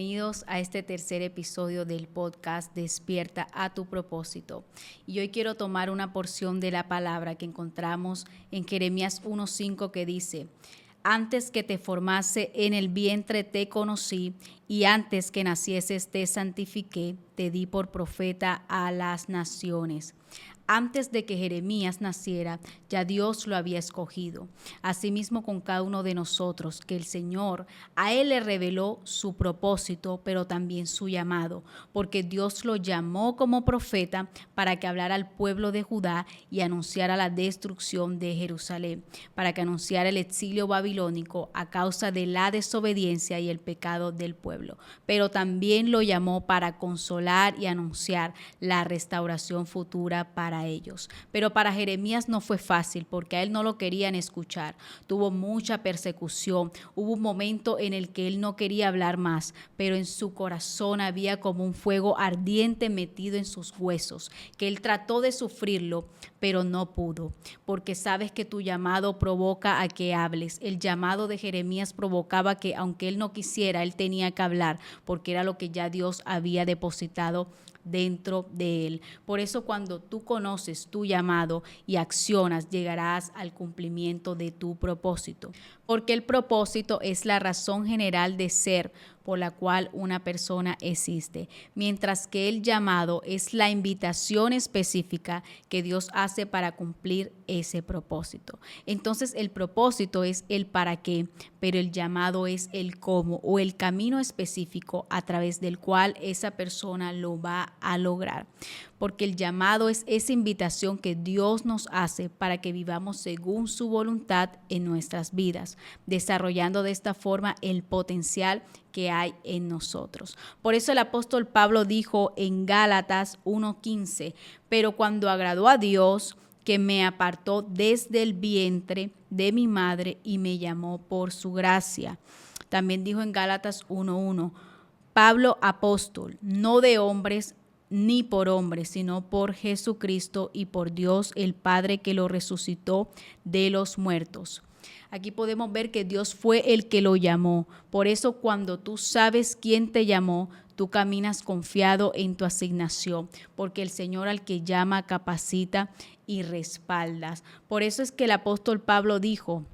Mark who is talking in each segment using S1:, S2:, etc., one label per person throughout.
S1: Bienvenidos a este tercer episodio del podcast Despierta a tu propósito. Y hoy quiero tomar una porción de la palabra que encontramos en Jeremías 1:5 que dice: antes que te formase en el vientre te conocí, y antes que nacieses te santifiqué, te di por profeta a las naciones. Antes de que Jeremías naciera, ya Dios lo había escogido. Asimismo con cada uno de nosotros, que el Señor a él le reveló su propósito, pero también su llamado, porque Dios lo llamó como profeta para que hablara al pueblo de Judá y anunciara la destrucción de Jerusalén, para que anunciara el exilio babilónico a causa de la desobediencia y el pecado del pueblo. Pero también lo llamó para consolar y anunciar la restauración futura para ellos. Pero para Jeremías no fue fácil, porque a él no lo querían escuchar. Tuvo mucha persecución. Hubo un momento en el que él no quería hablar más, pero en su corazón había como un fuego ardiente metido en sus huesos, que él trató de sufrirlo, pero no pudo, porque sabes que tu llamado provoca a que hables. El llamado de Jeremías provocaba que, aunque él no quisiera, él tenía que hablar, porque era lo que ya Dios había depositado dentro de él. Por eso cuando tú conoces tu llamado y accionas, llegarás al cumplimiento de tu propósito. Porque el propósito es la razón general de ser por la cual una persona existe, mientras que el llamado es la invitación específica que Dios hace para cumplir ese propósito. Entonces el propósito es el para qué, pero el llamado es el cómo o el camino específico a través del cual esa persona lo va a lograr. Porque el llamado es esa invitación que Dios nos hace para que vivamos según su voluntad en nuestras vidas, desarrollando de esta forma el potencial que hay en nosotros. Por eso el apóstol Pablo dijo en Gálatas 1:15: pero cuando agradó a Dios, que me apartó desde el vientre de mi madre y me llamó por su gracia. También dijo en Gálatas 1:1: Pablo, apóstol, no de hombres ni por hombres, sino por Jesucristo y por Dios el Padre, que lo resucitó de los muertos. Aquí podemos ver que Dios fue el que lo llamó. Por eso cuando tú sabes quién te llamó, tú caminas confiado en tu asignación, porque el Señor al que llama capacita y respaldas. Por eso es que el apóstol Pablo dijo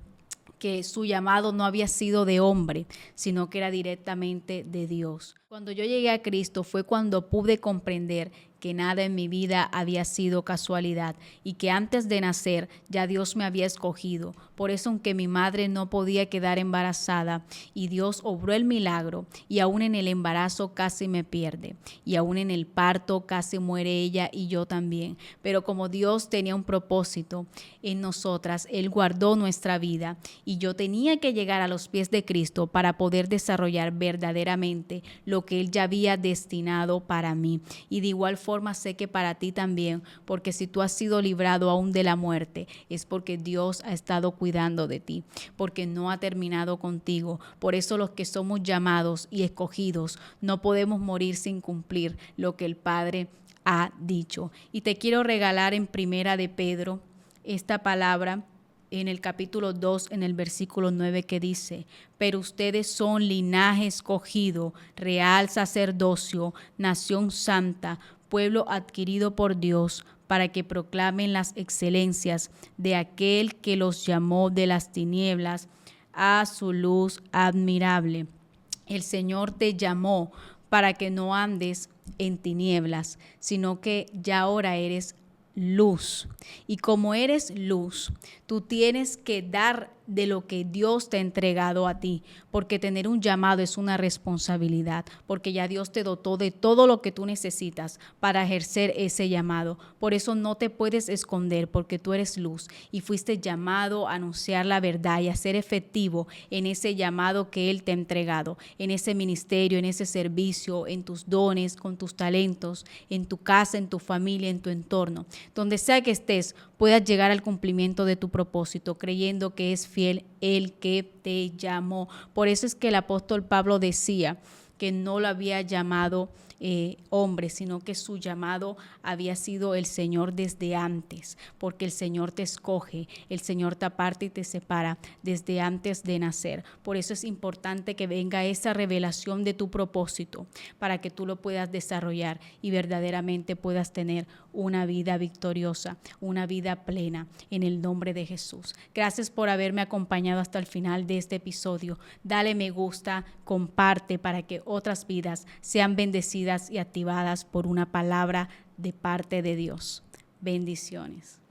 S1: que su llamado no había sido de hombre, sino que era directamente de Dios. Cuando yo llegué a Cristo fue cuando pude comprender que nada en mi vida había sido casualidad y que antes de nacer ya Dios me había escogido. Por eso, aunque mi madre no podía quedar embarazada y Dios obró el milagro, y aún en el embarazo casi me pierde, y aún en el parto casi muere ella y yo también. Pero como Dios tenía un propósito en nosotras, Él guardó nuestra vida y yo tenía que llegar a los pies de Cristo para poder desarrollar verdaderamente lo que Él ya había destinado para mí. Y de igual forma sé que para ti también, porque si tú has sido librado aún de la muerte, es porque Dios ha estado cuidando de ti, porque no ha terminado contigo. Por eso los que somos llamados y escogidos no podemos morir sin cumplir lo que el Padre ha dicho. Y te quiero regalar en Primera de Pedro esta palabra en el capítulo 2, en el versículo 9, que dice: pero ustedes son linaje escogido, real sacerdocio, nación santa, pueblo adquirido por Dios, para que proclamen las excelencias de aquel que los llamó de las tinieblas a su luz admirable. El Señor te llamó para que no andes en tinieblas, sino que ya ahora eres luz. Y como eres luz, tú tienes que dar de lo que Dios te ha entregado a ti, porque tener un llamado es una responsabilidad, porque ya Dios te dotó de todo lo que tú necesitas para ejercer ese llamado. Por eso no te puedes esconder, porque tú eres luz y fuiste llamado a anunciar la verdad y a ser efectivo en ese llamado que Él te ha entregado, en ese ministerio, en ese servicio, en tus dones, con tus talentos, en tu casa, en tu familia, en tu entorno. Donde sea que estés, puedas llegar al cumplimiento de tu propósito, creyendo que es fiel el que te llamó. Por eso es que el apóstol Pablo decía que no lo había llamado hombre, sino que su llamado había sido el Señor desde antes, porque el Señor te escoge, el Señor te aparta y te separa desde antes de nacer. Por eso es importante que venga esa revelación de tu propósito para que tú lo puedas desarrollar y verdaderamente puedas tener una vida victoriosa, una vida plena en el nombre de Jesús. Gracias por haberme acompañado hasta el final de este episodio. Dale me gusta, comparte para que otras vidas sean bendecidas y activadas por una palabra de parte de Dios. Bendiciones.